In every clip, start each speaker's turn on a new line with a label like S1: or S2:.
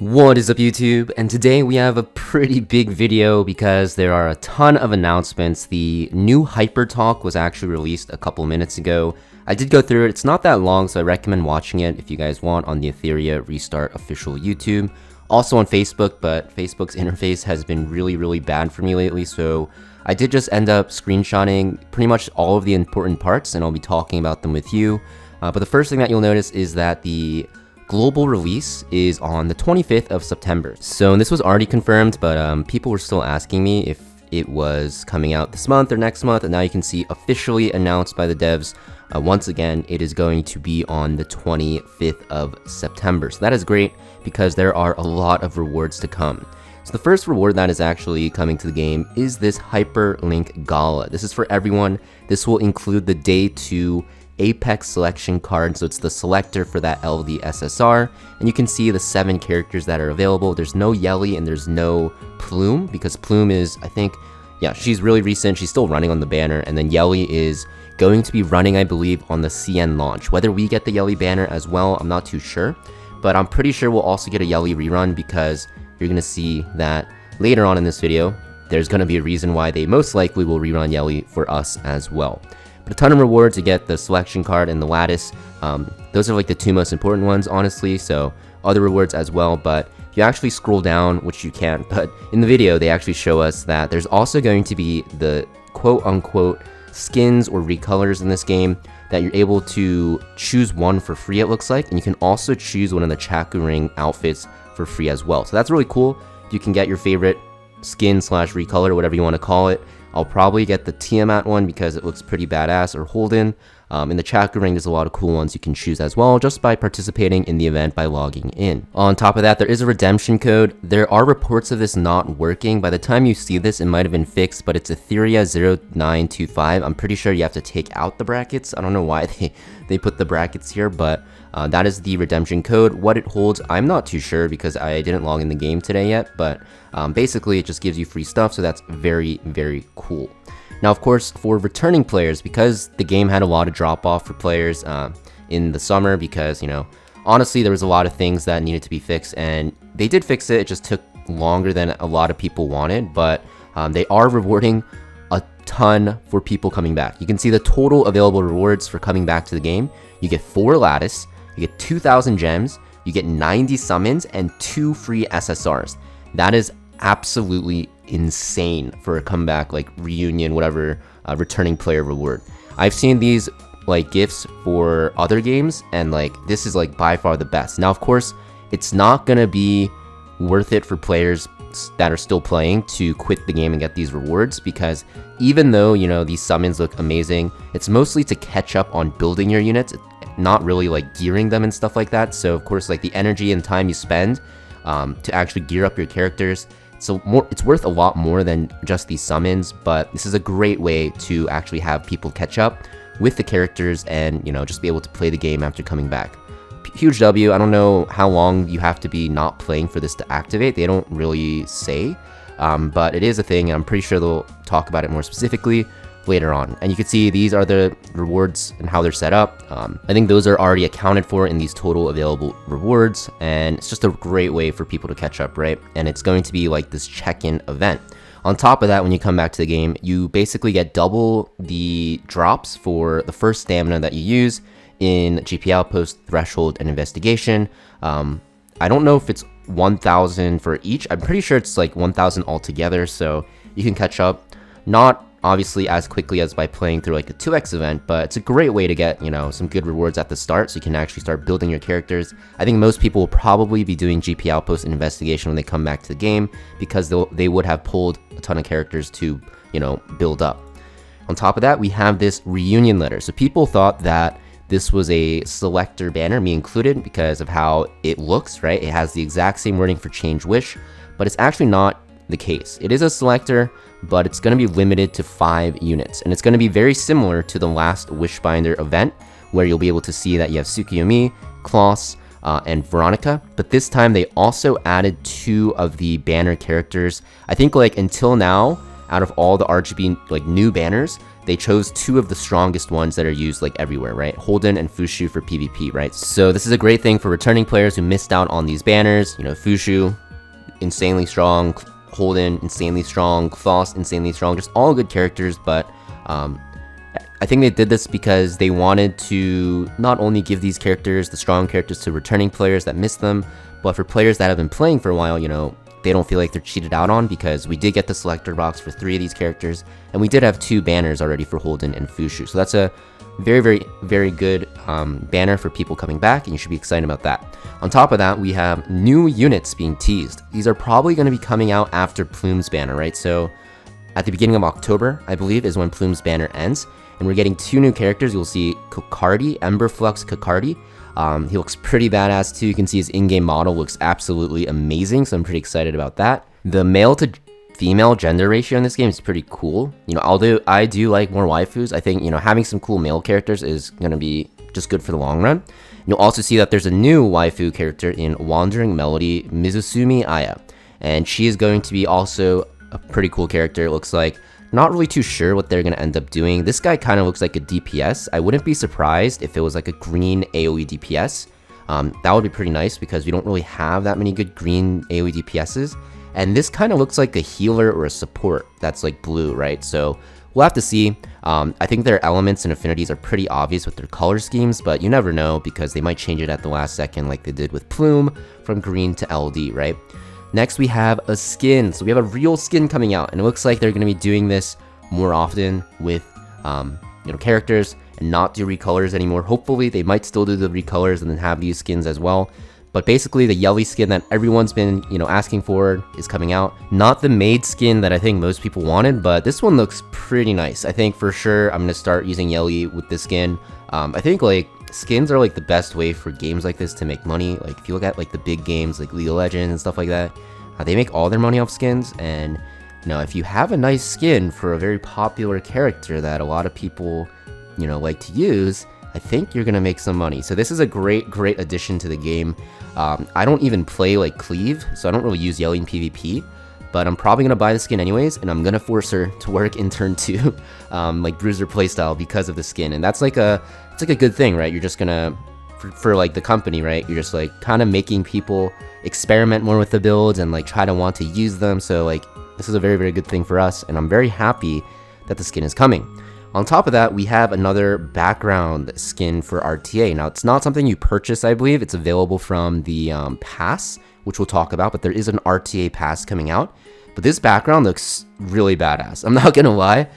S1: What is up YouTube? And today we have a pretty big video because there are a ton of announcements. The new Hypertalk was actually released a couple minutes ago. I did go through it. It's not that long, so I recommend watching it if you guys want on the Etheria Restart official YouTube. Also on Facebook, but Facebook's interface has been really bad for me lately, so I did just end up screenshotting pretty much all of the important parts and I'll be talking about them with you. But the first thing that you'll notice is that the global release is on the 25th of September. So this was already confirmed, but people were still asking me if it was coming out this month or next month, and now you can see officially announced by the devs. Once again, it is going to be on the 25th of September. So that is great because there are a lot of rewards to come. So the first reward that is actually coming to the game is this Hyperlink Gala. This is for everyone. This will include the Day 2 Apex selection card, so it's the selector for that LD SSR, and you can see the 7 characters that are available. There's no YELI and there's no Plume, because Plume is, I think, yeah, she's really recent, she's still running on the banner, and then YELI is going to be running, I believe, on the CN launch. Whether we get the YELI banner as well, I'm not too sure, but I'm pretty sure we'll also get a YELI rerun, because you're gonna see that later on in this video, there's gonna be a reason why they most likely will rerun YELI for us as well. But a ton of rewards. You get the selection card and the lattice. Those are like the 2 most important ones, honestly, so other rewards as well. But if you actually scroll down, which you can't, but in the video they actually show us that there's also going to be the quote-unquote skins or recolors in this game that you're able to choose one for free, it looks like, and you can also choose one of the Chaku Ring outfits for free as well. So that's really cool. You can get your favorite skin slash recolor, whatever you want to call it. I'll probably get the Tiamat one because it looks pretty badass, or Holden. In the Chaku Ring, there's a lot of cool ones you can choose as well, just by participating in the event by logging in. On top of that, there is a redemption code. There are reports of this not working. By the time you see this, it might have been fixed, but it's Etheria 0925. I'm pretty sure you have to take out the brackets. I don't know why they put the brackets here, but that is the redemption code. What it holds, I'm not too sure because I didn't log in the game today yet, but basically it just gives you free stuff, so that's very cool. Now, of course, for returning players, because the game had a lot of drop-off for players in the summer, because, you know, honestly, there was a lot of things that needed to be fixed, and they did fix it. It just took longer than a lot of people wanted, but they are rewarding a ton for people coming back. You can see the total available rewards for coming back to the game. You get 4 lattice, you get 2,000 gems, you get 90 summons, and 2 free SSRs. That is absolutely insane for a comeback, like reunion, whatever, returning player reward. I've seen these like gifts for other games, and like this is like by far the best. Now, of course, it's not gonna be worth it for players that are still playing to quit the game and get these rewards, because even though, you know, these summons look amazing, it's mostly to catch up on building your units, not really like gearing them and stuff like that. So of course, like the energy and time you spend to actually gear up your characters, so it's worth a lot more than just these summons. But this is a great way to actually have people catch up with the characters and, you know, just be able to play the game after coming back. Huge W. I don't know how long you have to be not playing for this to activate. They don't really say, but it is a thing. I'm pretty sure they'll talk about it more specifically later on. And you can see these are the rewards and how they're set up. I think those are already accounted for in these total available rewards, and it's just a great way for people to catch up, right? And it's going to be like this check-in event. On top of that, when you come back to the game, you basically get double the drops for the first stamina that you use in GP Outpost, Threshold, and Investigation. I don't know if it's 1,000 for each. I'm pretty sure it's like 1,000 altogether, so you can catch up. Not obviously as quickly as by playing through like a 2x event, but it's a great way to get, you know, some good rewards at the start, so you can actually start building your characters. I think most people will probably be doing GP Outpost and Investigation when they come back to the game, because they would have pulled a ton of characters to, you know, build up. On top of that, we have this reunion letter. So people thought that this was a selector banner, me included, because of how it looks, right? It has the exact same wording for Change Wish, but it's actually not the case. It is a selector, but it's going to be limited to 5 units, and it's going to be very similar to the last Wishbinder event, where you'll be able to see that you have Tsukiyomi, Klaus, and Veronica, but this time they also added 2 of the banner characters. I think like until now, out of all the RGB like new banners, they chose two of the strongest ones that are used like everywhere, right? Holden and Fushu for PvP, right? So this is a great thing for returning players who missed out on these banners. You know, Fushu, insanely strong, Holden, insanely strong, Kloss, insanely strong, just all good characters, but I think they did this because they wanted to not only give these characters, the strong characters, to returning players that missed them, but for players that have been playing for a while, you know, they don't feel like they're cheated out on, because we did get the selector box for 3 of these characters, and we did have 2 banners already for Holden and Fushu. So that's a very good banner for people coming back, and you should be excited about that. On top of that, we have new units being teased. These are probably going to be coming out after Plume's banner, right? So at the beginning of October, I believe, is when Plume's banner ends, and we're getting 2 new characters. You'll see Kokardi, Emberflux Kokardi. He looks pretty badass too. You can see his in-game model looks absolutely amazing, so I'm pretty excited about that. The male to female gender ratio in this game is pretty cool. You know, although I do like more waifus, I think, you know, having some cool male characters is gonna be just good for the long run. You'll also see that there's a new waifu character in Wandering Melody, Mizusumi Aya, and she is going to be also a pretty cool character. It looks like. Not really too sure what they're going to end up doing. This guy kind of looks like a DPS. I wouldn't be surprised if it was like a green AoE DPS. That would be pretty nice, because we don't really have that many good green AoE DPSs. And this kind of looks like a healer or a support that's like blue, right? So we'll have to see. I think their elements and affinities are pretty obvious with their color schemes, but you never know, because they might change it at the last second like they did with Plume from green to LD, right? Next, we have a skin. So we have a real skin coming out, and it looks like they're going to be doing this more often with, you know, characters, and not do recolors anymore. Hopefully, they might still do the recolors and then have these skins as well. But basically, the YELI skin that everyone's been, you know, asking for is coming out. Not the maid skin that I think most people wanted, but this one looks pretty nice. I think for sure I'm going to start using YELI with this skin. I think like skins are like the best way for games like this to make money. Like if you look at like the big games like League of Legends and stuff like that, they make all their money off skins. And you know, if you have a nice skin for a very popular character that a lot of people, you know, like to use, I think you're gonna make some money. So this is a great addition to the game. I don't even play like Cleave, so I don't really use YELI in PvP, but I'm probably gonna buy the skin anyways, and I'm gonna force her to work in turn 2, like Bruiser playstyle, because of the skin. And that's like it's like a good thing, right? You're just gonna, for like the company, right? You're just like kind of making people experiment more with the builds and like try to want to use them. So like this is a very good thing for us, and I'm very happy that the skin is coming. On top of that, we have another background skin for RTA. Now, it's not something you purchase, I believe. It's available from the pass, which we'll talk about, but there is an RTA pass coming out. But this background looks really badass. I'm not gonna lie.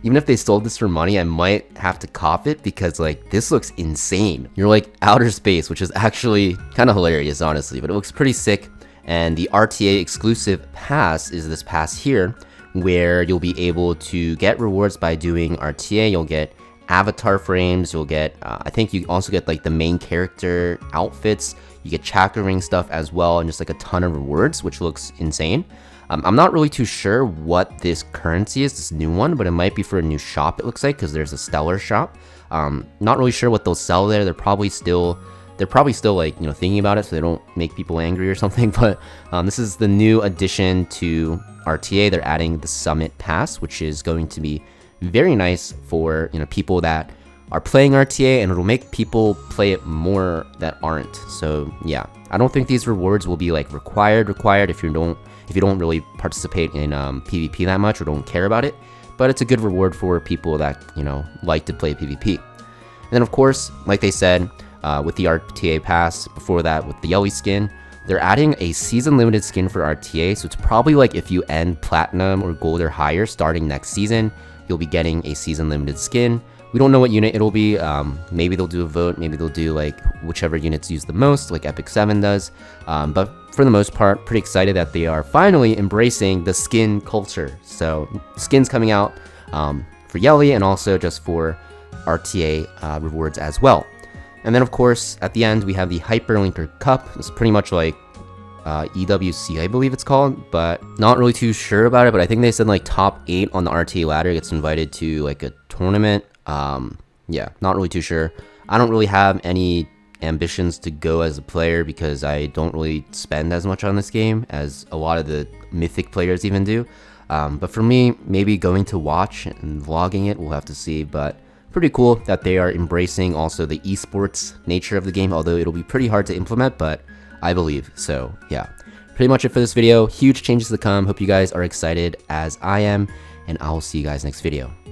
S1: Even if they sold this for money, I might have to cop it, because like this looks insane. You're like outer space, which is actually kind of hilarious, honestly, but it looks pretty sick. And the RTA exclusive pass is this pass here, where you'll be able to get rewards by doing RTA. You'll get avatar frames, you'll get, I think you also get like the main character outfits, you get chakra ring stuff as well, and just like a ton of rewards, which looks insane. I'm not really too sure what this currency is, this new one, but it might be for a new shop, it looks like, because there's a stellar shop. Not really sure what they'll sell there. They're probably still like, you know, thinking about it so they don't make people angry or something. But this is the new addition to RTA. They're adding the Summit Pass, which is going to be very nice for, you know, people that are playing RTA, and it'll make people play it more that aren't. So yeah, I don't think these rewards will be like required if you don't really participate in PvP that much or don't care about it. But it's a good reward for people that, you know, like to play PvP. And then of course, like they said, with the RTA pass, before that with the YELI skin, they're adding a season limited skin for RTA. So it's probably like if you end platinum or gold or higher starting next season, you'll be getting a season limited skin. We don't know what unit it'll be. Maybe they'll do a vote, maybe they'll do like whichever units use the most, like Epic 7 does. But for the most part, pretty excited that they are finally embracing the skin culture. So skins coming out for YELI, and also just for RTA rewards as well. And then of course, at the end, we have the Hyperlinker Cup. It's pretty much like EWC, I believe it's called, but not really too sure about it. But I think they said like top 8 on the RTA ladder gets invited to like a tournament. Yeah, not really too sure. I don't really have any ambitions to go as a player, because I don't really spend as much on this game as a lot of the mythic players even do. But for me, maybe going to watch and vlogging it, we'll have to see. But pretty cool that they are embracing also the esports nature of the game, although it'll be pretty hard to implement, but I believe. So yeah, pretty much it for this video. Huge changes to come. Hope you guys are excited as I am, and I will see you guys next video.